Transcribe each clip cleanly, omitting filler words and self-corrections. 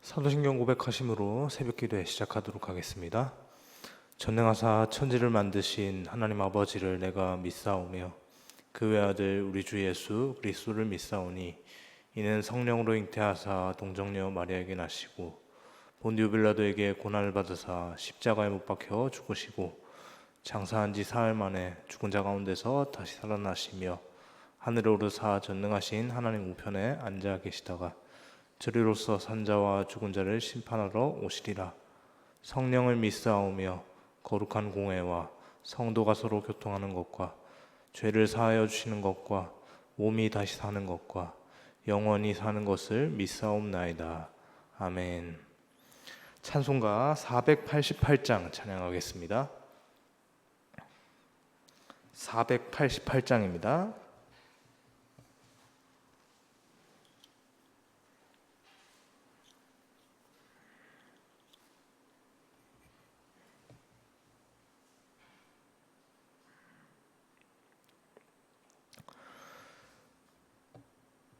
사도신경 고백하심으로 새벽기도에 시작하도록 하겠습니다. 전능하사 천지를 만드신 하나님 아버지를 내가 믿사오며 그 외아들 우리 주 예수 그리스도를 믿사오니 이는 성령으로 잉태하사 동정녀 마리아에게 나시고 본디오 빌라도에게 고난을 받으사 십자가에 못 박혀 죽으시고 장사한 지 사흘 만에 죽은 자 가운데서 다시 살아나시며 하늘에 오르사 전능하신 하나님 우편에 앉아 계시다가 저리로서 산자와 죽은 자를 심판하러 오시리라. 성령을 믿사오며 거룩한 공회와 성도가 서로 교통하는 것과 죄를 사하여 주시는 것과 몸이 다시 사는 것과 영원히 사는 것을 믿사옵나이다. 아멘. 찬송가 488장 찬양하겠습니다. 488장입니다.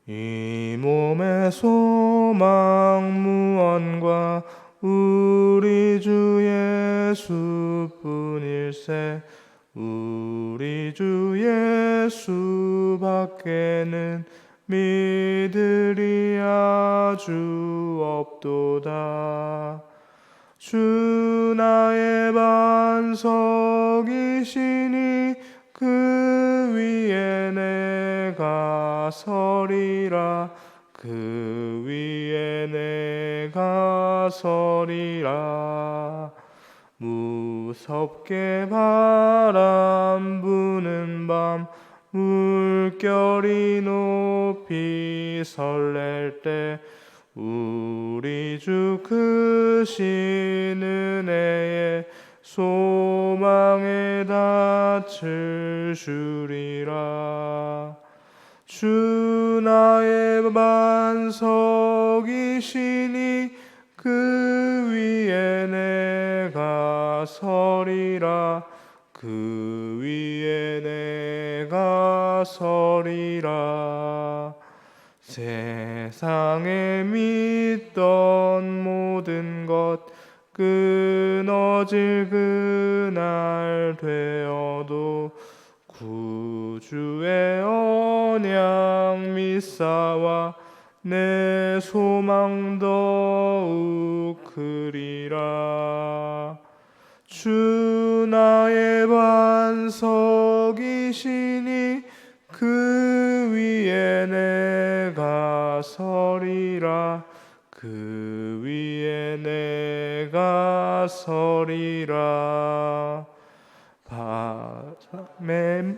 이 몸의 소망 무언과 우리 주 예수뿐일세. 우리 주 예수 밖에는 믿으리 아주 없도다. 주 나의 반석이시니 그 위에 내가 서리라. 그 위에 내가 서리라. 무섭게 바람 부는 밤 물결이 높이 설렐 때 우리 주 크신 은혜에 소망에 닻을 주리라. 주 나의 반석이시니 그 위에 내가 서리라. 그 위에 내가 서리라. 세상에 믿던 모든 것 끊어질 그날 되어도 구주의 언약 믿사와 내 소망 더욱 크리라. 주 나의 반석이시니 그 위에 내가 서리라. 그 위에 내가 서리라. 바람에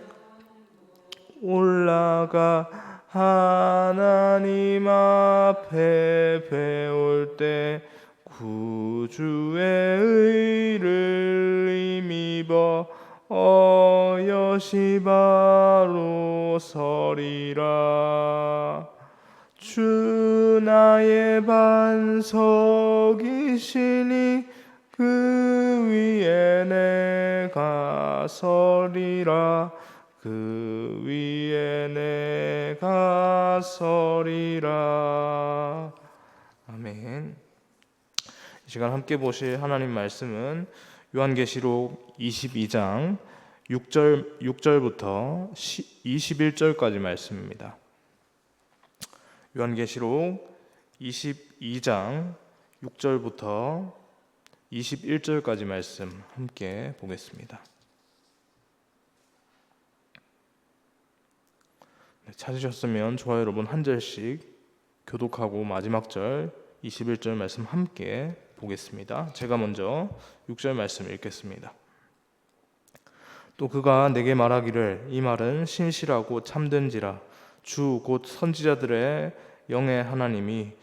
올라가 하나님 앞에 배울 때 구주의 의를 힘입어 어여시 바로 서리라. 주 나의 반석이시니 그 위에 내가 서리라. 그 위에 내가 서리라. 아멘. 이 시간 함께 보실 하나님 말씀은 요한계시록 22장 6절부터 21절까지 말씀입니다. 요한계시록 22장 6절부터 21절까지 말씀 함께 보겠습니다. 찾으셨으면 좋아요 여러분 한 절씩 교독하고 마지막 절 21절 말씀 함께 보겠습니다. 제가 먼저 6절 말씀 읽겠습니다. 또 그가 내게 말하기를 이 말은 신실하고 참된지라. 주 곧 선지자들의 영의 하나님이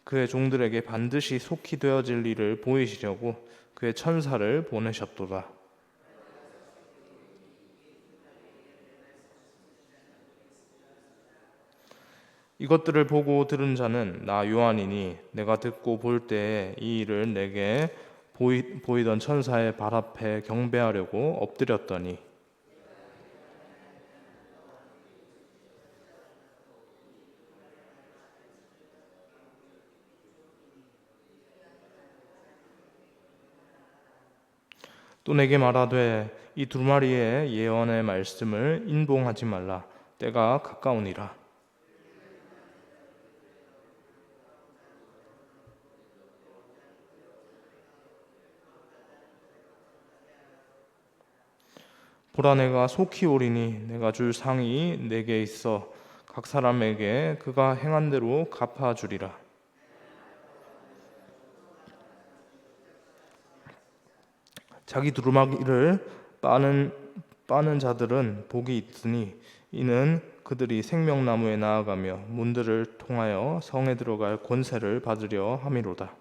그의 종들에게 반드시 속히 되어질 일을 보이시려고 그의 천사를 보내셨도다. 이것들을 보고 들은 자는 나 요한이니 내가 듣고 볼 때에 이 일을 내게 보이던 천사의 발 앞에 경배하려고 엎드렸더니 또 내게 말하되 이 두루마리의 예언의 말씀을 인봉하지 말라. 때가 가까우니라. 보라, 내가 속히 오리니 내가 줄 상이 내게 있어 각 사람에게 그가 행한 대로 갚아주리라. 자기 두루마기를 빠는 자들은 복이 있으니 이는 그들이 생명나무에 나아가며 문들을 통하여 성에 들어갈 권세를 받으려 함이로다.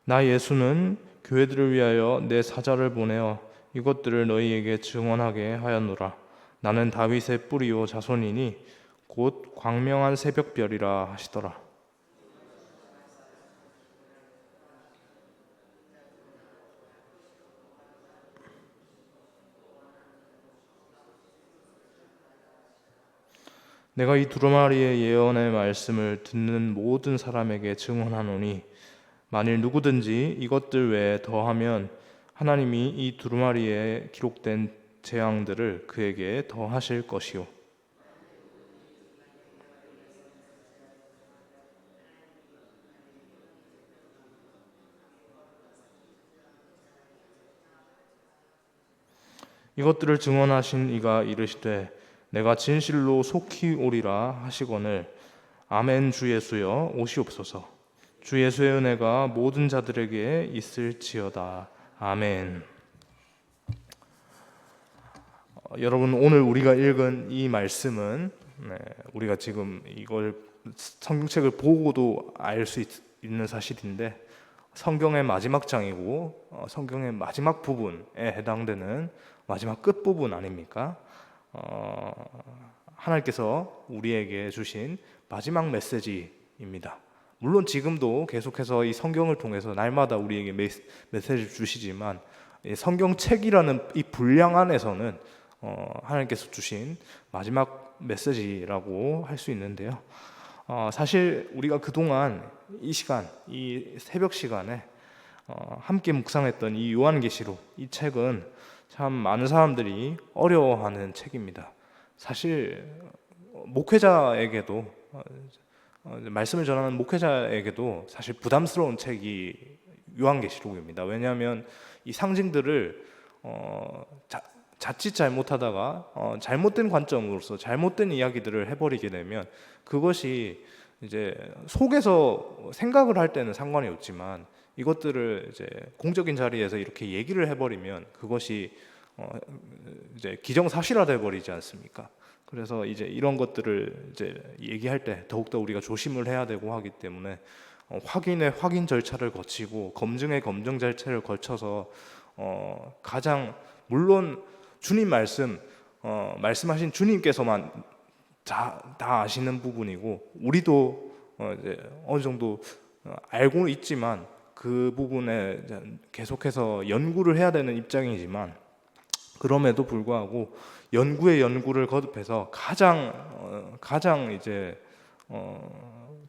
나 예수는 교회들을 위하여 내 사자를 보내어 이것들을 너희에게 증언하게 하였노라. 나는 다윗의 뿌리요 자손이니 곧 광명한 새벽별이라 하시더라. 내가 이 두루마리의 예언의 말씀을 듣는 모든 사람에게 증언하노니 만일 누구든지 이것들 외에 더하면 하나님이 이 두루마리에 기록된 재앙들을 그에게 더하실 것이요. 이것들을 증언하신 이가 이르시되 내가 진실로 속히 오리라 하시거늘 아멘. 주 예수여 오시옵소서. 주 예수의 은혜가 모든 자들에게 있을지어다. 아멘. 여러분, 오늘 우리가 읽은 이 말씀은 우리가 지금 이걸 성경책을 보고도 알 수 있는 사실인데 성경의 마지막 장이고 성경의 마지막 부분에 해당되는 마지막 끝부분 아닙니까? 하나님께서 우리에게 주신 마지막 메시지입니다. 물론 지금도 계속해서 이 성경을 통해서 날마다 우리에게 메시지를 주시지만 성경책이라는 이 분량 안에서는 하나님께서 주신 마지막 메시지라고 할 수 있는데요. 사실 우리가 그동안 이 시간, 이 새벽 시간에 함께 묵상했던 이 요한계시록, 이 책은 참 많은 사람들이 어려워하는 책입니다. 사실 목회자에게도 말씀을 전하는 목회자에게도 사실 부담스러운 책이 요한계시록입니다. 왜냐하면 이 상징들을 자칫 잘못하다가 잘못된 관점으로서 잘못된 이야기들을 해버리게 되면 그것이 이제 속에서 생각을 할 때는 상관이 없지만 이것들을 이제 공적인 자리에서 이렇게 얘기를 해버리면 그것이 이제 기정사실화돼 버리지 않습니까? 그래서 이제 이런 것들을 이제 얘기할 때 더욱더 우리가 조심을 해야 되고 하기 때문에 확인의 확인 절차를 거치고 검증의 검증 절차를 거쳐서 가장 물론 주님 말씀하신 주님께서만 다 아시는 부분이고 우리도 이제 어느 정도 알고 있지만 그 부분에 계속해서 연구를 해야 되는 입장이지만 그럼에도 불구하고 연구를 거듭해서 가장 이제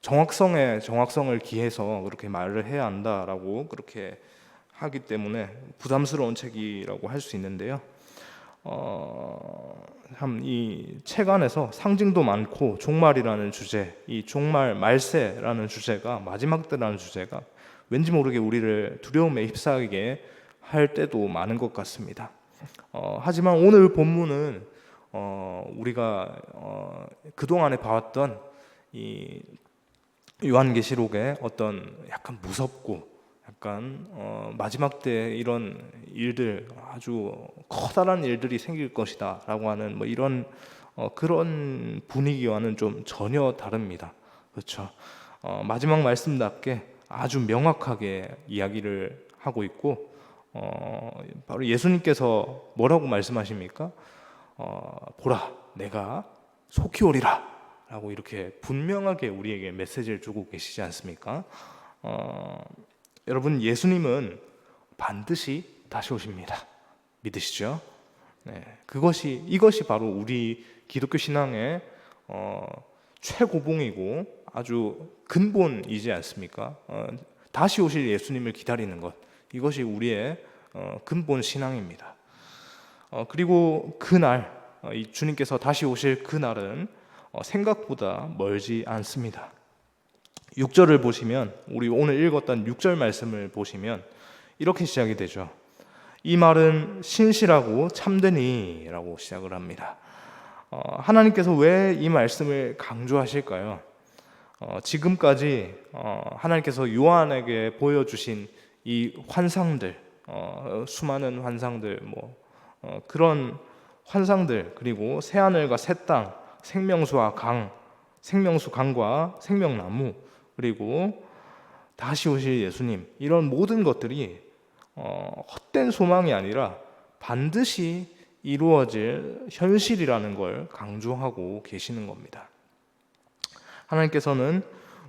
정확성을 기해서 그렇게 말을 해야 한다라고 그렇게 하기 때문에 부담스러운 책이라고 할 수 있는데요. 참 이 책 안에서 상징도 많고 종말이라는 주제, 이 종말 말세라는 주제가 마지막 때라는 주제가 왠지 모르게 우리를 두려움에 휩싸이게 할 때도 많은 것 같습니다. 하지만 오늘 본문은 우리가 그동안에 봐왔던 이 요한계시록의 어떤 약간 무섭고 약간 마지막 때 이런 일들 아주 커다란 일들이 생길 것이다 라고 하는 뭐 이런 그런 분위기와는 좀 전혀 다릅니다. 그렇죠? 마지막 말씀답게 아주 명확하게 이야기를 하고 있고 바로 예수님께서 뭐라고 말씀하십니까? 보라, 내가 속히 오리라 라고 이렇게 분명하게 우리에게 메시지를 주고 계시지 않습니까? 여러분, 예수님은 반드시 다시 오십니다. 믿으시죠? 네, 이것이 바로 우리 기독교 신앙의 최고봉이고 아주 근본이지 않습니까? 다시 오실 예수님을 기다리는 것, 이것이 우리의 근본 신앙입니다. 그리고 그날, 이 주님께서 다시 오실 그날은 생각보다 멀지 않습니다. 6절을 보시면, 우리 오늘 읽었던 6절 말씀을 보시면 이렇게 시작이 되죠. 이 말은 신실하고 참되니 라고 시작을 합니다. 하나님께서 왜 이 말씀을 강조하실까요? 지금까지 하나님께서 요한에게 보여주신 이 환상들, 수많은 환상들, 그런 환상들, 그리고 새하늘과 새 땅, 생명수와 강, 생명수 강과 생명나무, 그리고 다시 오실 예수님, 이런 모든 것들이 헛된 소망이 아니라 반드시 이루어질 현실이라는 걸 강조하고 계시는 겁니다. 하나님께서는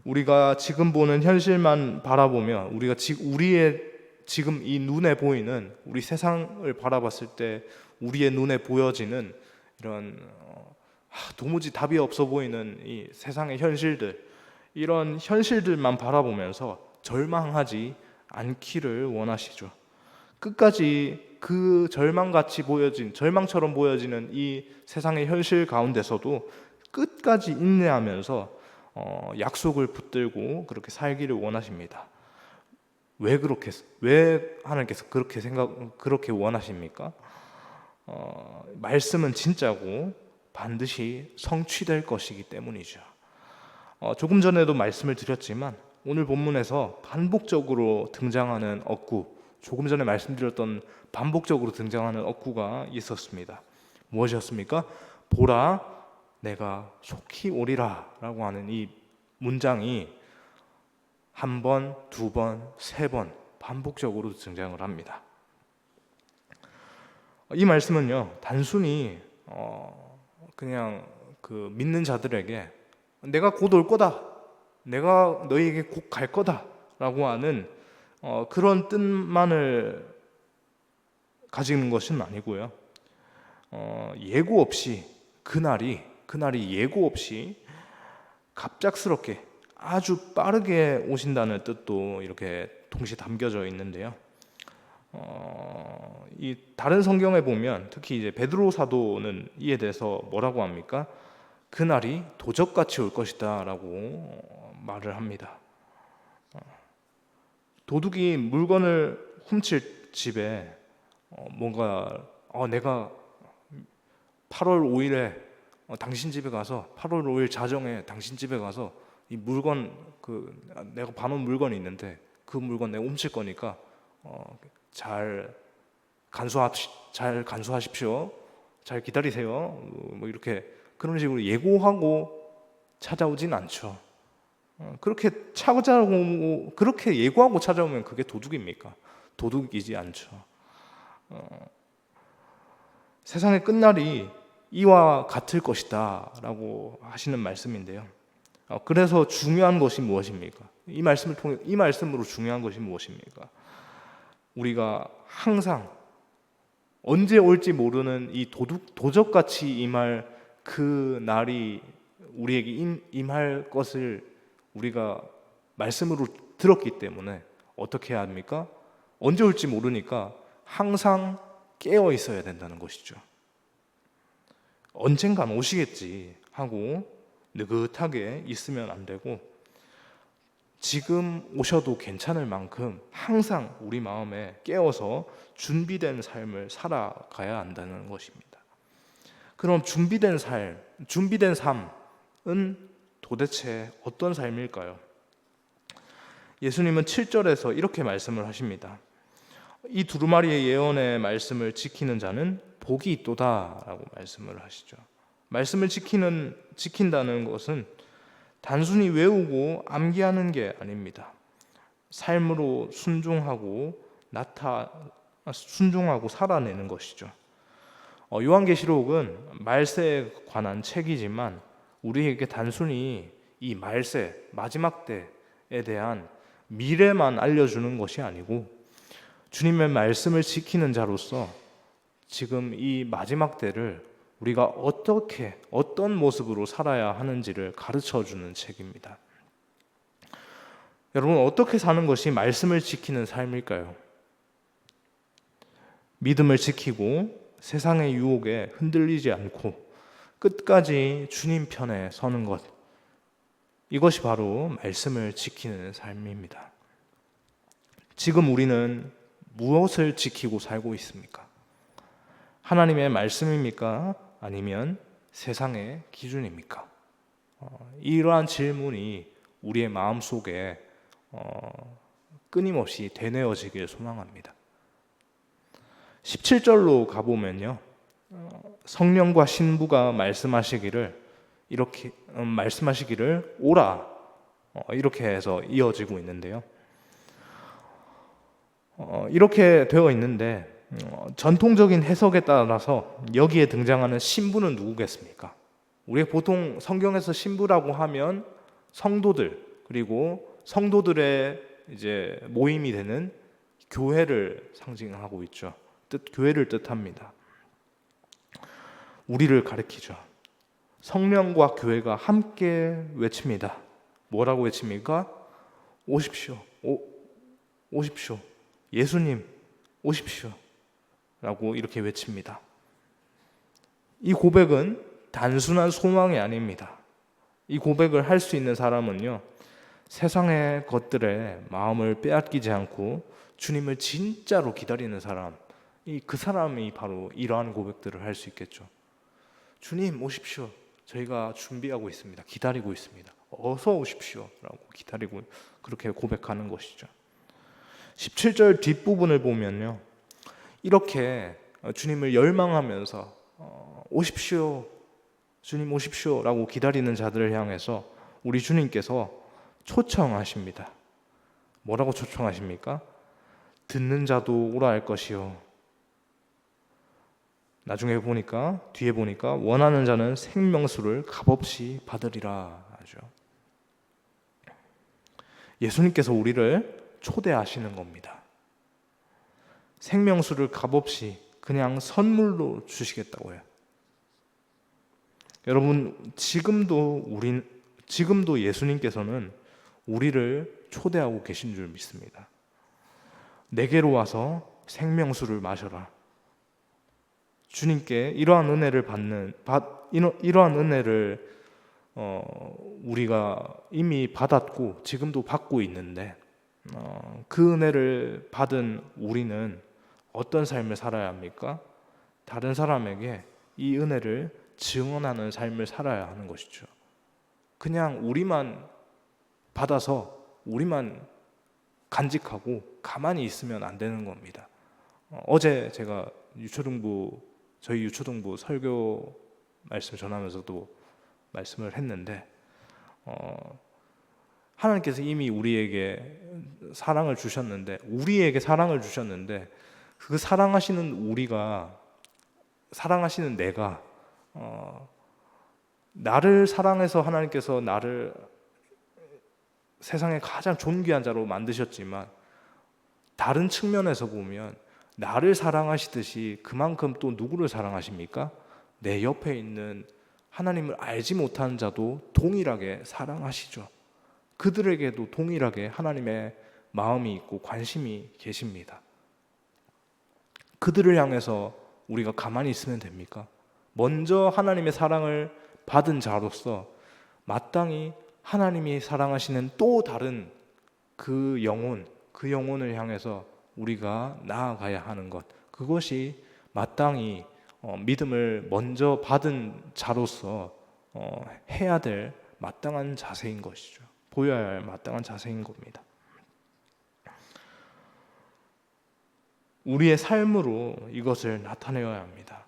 우리가 지금 보는 현실만 바라보며, 우리가 우리의 지금 이 눈에 보이는, 우리 세상을 바라봤을 때 우리의 눈에 보여지는 이런 도무지 답이 없어 보이는 이 세상의 현실들, 이런 현실들만 바라보면서 절망하지 않기를 원하시죠. 끝까지 그 절망처럼 보여지는 이 세상의 현실 가운데서도 끝까지 인내하면서 약속을 붙들고 그렇게 살기를 원하십니다. 왜 하나님께서 그렇게 원하십니까? 말씀은 진짜고 반드시 성취될 것이기 때문이죠. 조금 전에도 말씀을 드렸지만 오늘 본문에서 반복적으로 등장하는 억구, 조금 전에 말씀드렸던 반복적으로 등장하는 억구가 있었습니다. 무엇이었습니까? 보라, 내가 속히 오리라 라고 하는 이 문장이 한 번, 두 번, 세 번 반복적으로 등장을 합니다. 이 말씀은요, 단순히 그냥 그 믿는 자들에게 내가 곧 올 거다, 내가 너희에게 곧 갈 거다 라고 하는 그런 뜻만을 가지는 것은 아니고요, 예고 없이 그날이 예고 없이 갑작스럽게 아주 빠르게 오신다는 뜻도 이렇게 동시에 담겨져 있는데요. 이 다른 성경에 보면 특히 이제 베드로 사도는 이에 대해서 뭐라고 합니까? 그날이 도적같이 올 것이다라고 말을 합니다. 도둑이 물건을 훔칠 집에 뭔가 내가 8월 5일에 당신 집에 가서 8월 5일 자정에 당신 집에 가서 이 물건 내가 봐놓은 물건이 있는데 그 물건 내가 훔칠 거니까 잘 간수하십시오. 잘 기다리세요. 이렇게 그런 식으로 예고하고 찾아오진 않죠. 그렇게 예고하고 찾아오면 그게 도둑입니까? 도둑이지 않죠. 세상의 끝날이 이와 같을 것이다 라고 하시는 말씀인데요. 그래서 중요한 것이 무엇입니까? 이 말씀으로 중요한 것이 무엇입니까? 우리가 항상 언제 올지 모르는 이 도적같이 임할 그 날이 우리에게 임할 것을 우리가 말씀으로 들었기 때문에 어떻게 해야 합니까? 언제 올지 모르니까 항상 깨어 있어야 된다는 것이죠. 언젠간 오시겠지 하고 느긋하게 있으면 안 되고, 지금 오셔도 괜찮을 만큼 항상 우리 마음에 깨어서 준비된 삶을 살아가야 한다는 것입니다. 그럼 준비된 삶은 도대체 어떤 삶일까요? 예수님은 7절에서 이렇게 말씀을 하십니다. 이 두루마리의 예언의 말씀을 지키는 자는 복이 있도다 라고 말씀을 하시죠. 말씀을 지킨다는 것은 단순히 외우고 암기하는 게 아닙니다. 삶으로 순종하고 살아내는 것이죠. 요한계시록은 말세에 관한 책이지만 우리에게 단순히 이 말세, 마지막 때에 대한 미래만 알려주는 것이 아니고, 주님의 말씀을 지키는 자로서 지금 이 마지막 때를 우리가 어떤 모습으로 살아야 하는지를 가르쳐 주는 책입니다. 여러분, 어떻게 사는 것이 말씀을 지키는 삶일까요? 믿음을 지키고 세상의 유혹에 흔들리지 않고 끝까지 주님 편에 서는 것, 이것이 바로 말씀을 지키는 삶입니다. 지금 우리는 무엇을 지키고 살고 있습니까? 하나님의 말씀입니까? 아니면 세상의 기준입니까? 이러한 질문이 우리의 마음속에 끊임없이 되뇌어지길 소망합니다. 17절로 가보면요, 성령과 신부가 말씀하시기를 오라, 이렇게 해서 이어지고 있는데요. 이렇게 되어 있는데 전통적인 해석에 따라서 여기에 등장하는 신부는 누구겠습니까? 우리가 보통 성경에서 신부라고 하면 성도들, 그리고 성도들의 이제 모임이 되는 교회를 상징하고 있죠. 교회를 뜻합니다. 우리를 가리키죠. 성령과 교회가 함께 외칩니다. 뭐라고 외칩니까? 오십시오. 오십시오. 예수님 오십시오. 라고 이렇게 외칩니다. 이 고백은 단순한 소망이 아닙니다. 이 고백을 할 수 있는 사람은요, 세상의 것들에 마음을 빼앗기지 않고 주님을 진짜로 기다리는 사람, 그 사람이 바로 이러한 고백들을 할 수 있겠죠. 주님 오십시오. 저희가 준비하고 있습니다. 기다리고 있습니다. 어서 오십시오. 라고 기다리고 그렇게 고백하는 것이죠. 17절 뒷부분을 보면요, 이렇게 주님을 열망하면서 오십시오, 주님 오십시오 라고 기다리는 자들을 향해서 우리 주님께서 초청하십니다. 뭐라고 초청하십니까? 듣는 자도 오라 할 것이요, 나중에 보니까, 뒤에 보니까 원하는 자는 생명수를 값없이 받으리라 하죠. 예수님께서 우리를 초대하시는 겁니다. 생명수를 값없이 그냥 선물로 주시겠다고 해요. 여러분, 지금도 예수님께서는 우리를 초대하고 계신 줄 믿습니다. 내게로 와서 생명수를 마셔라. 주님께 이러한 은혜를 이러한 은혜를 우리가 이미 받았고 지금도 받고 있는데, 그 은혜를 받은 우리는 어떤 삶을 살아야 합니까? 다른 사람에게 이 은혜를 증언하는 삶을 살아야 하는 것이죠. 그냥 우리만 받아서 우리만 간직하고 가만히 있으면 안 되는 겁니다. 어제 제가 저희 유초등부 설교 말씀 전하면서도 말씀을 했는데, 하나님께서 이미 우리에게 사랑을 주셨는데 그 사랑하시는 내가 나를 사랑해서 하나님께서 나를 세상에 가장 존귀한 자로 만드셨지만, 다른 측면에서 보면 나를 사랑하시듯이 그만큼 또 누구를 사랑하십니까? 내 옆에 있는 하나님을 알지 못하는 자도 동일하게 사랑하시죠. 그들에게도 동일하게 하나님의 마음이 있고 관심이 계십니다. 그들을 향해서 우리가 가만히 있으면 됩니까? 먼저 하나님의 사랑을 받은 자로서 마땅히 하나님이 사랑하시는 또 다른 그 영혼을 향해서 우리가 나아가야 하는 것, 그것이 마땅히 믿음을 먼저 받은 자로서 해야 될 마땅한 자세인 것이죠. 보여야 할 마땅한 자세인 겁니다. 우리의 삶으로 이것을 나타내어야 합니다.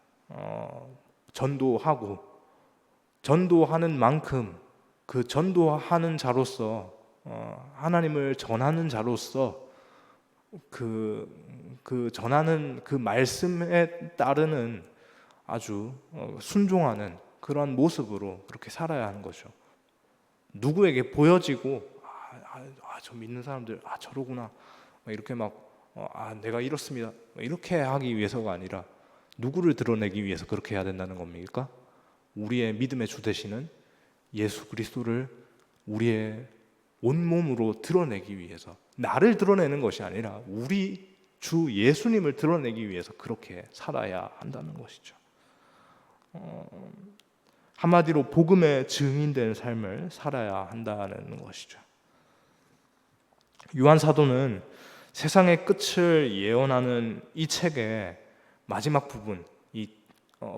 전도하는 만큼 그 전도하는 자로서, 하나님을 전하는 자로서 그 전하는 그 말씀에 따르는 아주 순종하는 그런 모습으로 그렇게 살아야 하는 거죠. 누구에게 보여지고 저 믿는 사람들 저러구나 이렇게 막 내가 이렇습니다 이렇게 하기 위해서가 아니라, 누구를 드러내기 위해서 그렇게 해야 된다는 겁니까? 우리의 믿음의 주 되시는 예수 그리스도를 우리의 온몸으로 드러내기 위해서, 나를 드러내는 것이 아니라 우리 주 예수님을 드러내기 위해서 그렇게 살아야 한다는 것이죠. 한마디로 복음의 증인된 삶을 살아야 한다는 것이죠. 요한 사도는 세상의 끝을 예언하는 이 책의 마지막 부분,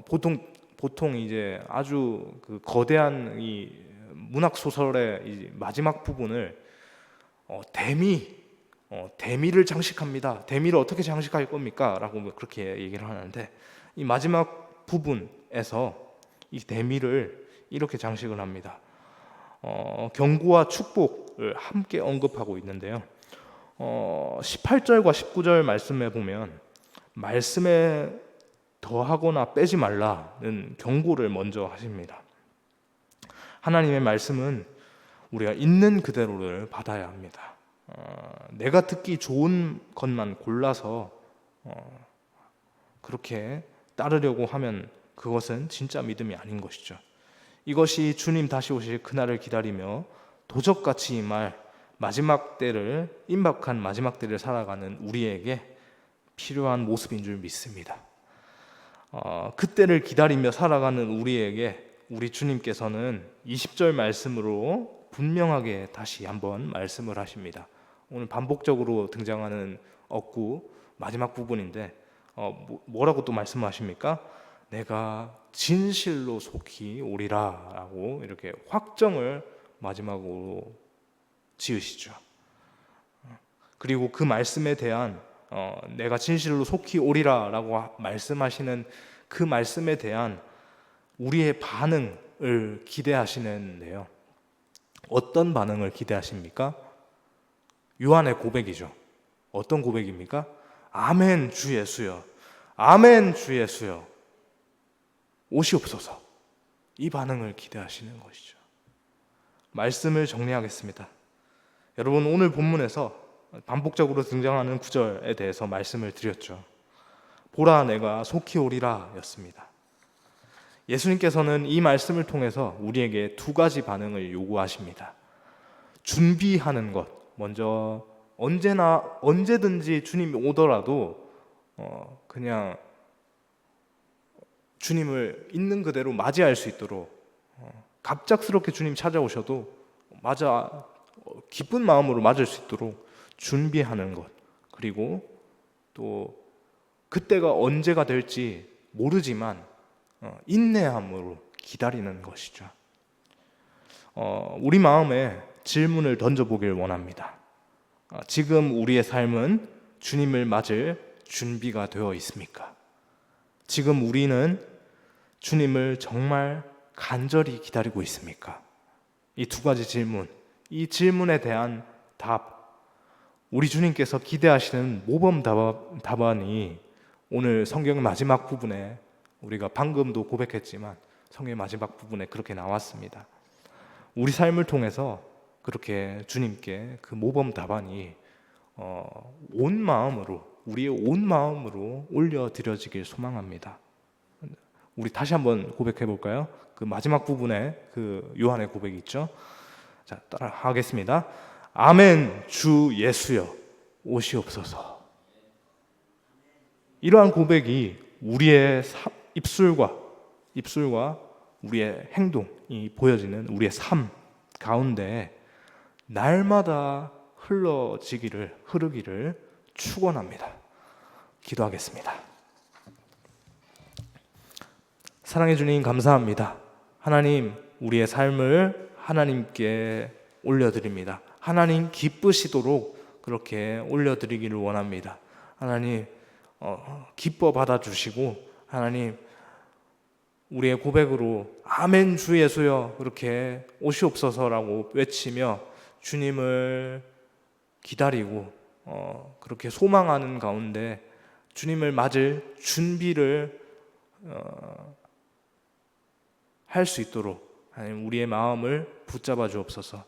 보통 이제 아주 그 거대한 이 문학 소설의 이 마지막 부분을 대미를 장식합니다. 대미를 어떻게 장식할 겁니까? 라고 그렇게 얘기를 하는데, 이 마지막 부분에서 이 대미를 이렇게 장식을 합니다. 경고와 축복을 함께 언급하고 있는데요. 18절과 19절 말씀에 보면 말씀에 더하거나 빼지 말라는 경고를 먼저 하십니다. 하나님의 말씀은 우리가 있는 그대로를 받아야 합니다. 내가 듣기 좋은 것만 골라서 그렇게 따르려고 하면 그것은 진짜 믿음이 아닌 것이죠. 이것이 주님 다시 오실 그날을 기다리며 도적같이 임박한 마지막 때를 살아가는 우리에게 필요한 모습인 줄 믿습니다. 그때를 기다리며 살아가는 우리에게 우리 주님께서는 20절 말씀으로 분명하게 다시 한번 말씀을 하십니다. 오늘 반복적으로 등장하는 억구 마지막 부분인데 뭐라고 또 말씀하십니까? 내가 진실로 속히 오리라 라고 이렇게 확정을 마지막으로 지으시죠. 그리고 그 말씀에 대한 내가 진실로 속히 오리라 라고 말씀하시는 그 말씀에 대한 우리의 반응을 기대하시는데요. 어떤 반응을 기대하십니까? 요한의 고백이죠. 어떤 고백입니까? 아멘 주 예수여, 아멘 주 예수여, 오시옵소서. 이 반응을 기대하시는 것이죠. 말씀을 정리하겠습니다. 여러분, 오늘 본문에서 반복적으로 등장하는 구절에 대해서 말씀을 드렸죠. 보라 내가 속히 오리라 였습니다. 예수님께서는 이 말씀을 통해서 우리에게 두 가지 반응을 요구하십니다. 준비하는 것, 먼저 언제든지 주님이 오더라도 그냥 주님을 있는 그대로 맞이할 수 있도록, 갑작스럽게 주님 찾아오셔도 기쁜 마음으로 맞을 수 있도록 준비하는 것, 그리고 또 그때가 언제가 될지 모르지만 인내함으로 기다리는 것이죠. 우리 마음에 질문을 던져보길 원합니다. 지금 우리의 삶은 주님을 맞을 준비가 되어 있습니까? 지금 우리는 주님을 정말 간절히 기다리고 있습니까? 이 두 가지 질문, 이 질문에 대한 답, 우리 주님께서 기대하시는 모범 답안이 오늘 성경의 마지막 부분에, 우리가 방금도 고백했지만 성경의 마지막 부분에 그렇게 나왔습니다. 우리 삶을 통해서 그렇게 주님께 그 모범 답안이 우리의 온 마음으로 올려드려지길 소망합니다. 우리 다시 한번 고백해 볼까요? 그 마지막 부분에 그 요한의 고백이 있죠. 자, 따라 하겠습니다. 아멘 주 예수여 오시옵소서. 이러한 고백이 우리의 입술과 우리의 행동이 보여지는 우리의 삶 가운데 날마다 흐르기를 축원합니다. 기도하겠습니다. 사랑해 주님 감사합니다. 하나님, 우리의 삶을 하나님께 올려드립니다. 하나님 기쁘시도록 그렇게 올려드리기를 원합니다. 하나님 기뻐 받아주시고, 하나님 우리의 고백으로 아멘 주 예수여 그렇게 오시옵소서라고 외치며 주님을 기다리고 그렇게 소망하는 가운데 주님을 맞을 준비를 할 수 있도록 하나님 우리의 마음을 붙잡아 주옵소서.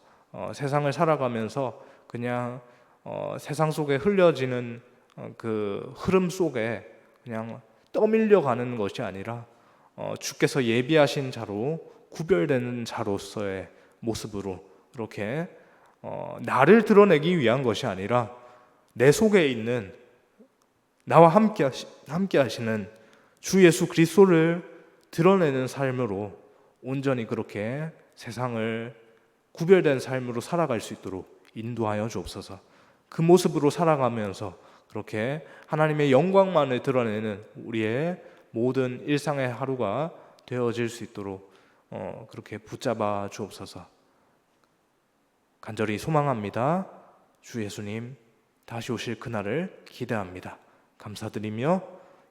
세상을 살아가면서 그냥 세상 속에 흘려지는 그 흐름 속에 그냥 떠밀려 가는 것이 아니라 주께서 예비하신 자로 구별되는 자로서의 모습으로 이렇게 나를 드러내기 위한 것이 아니라 내 속에 있는 나와 함께 하시는 주 예수 그리스도를 드러내는 삶으로 온전히 그렇게 세상을 구별된 삶으로 살아갈 수 있도록 인도하여 주옵소서. 그 모습으로 살아가면서 그렇게 하나님의 영광만을 드러내는 우리의 모든 일상의 하루가 되어질 수 있도록 그렇게 붙잡아 주옵소서. 간절히 소망합니다. 주 예수님 다시 오실 그날을 기대합니다. 감사드리며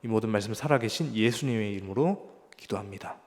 이 모든 말씀 살아계신 예수님의 이름으로 기도합니다.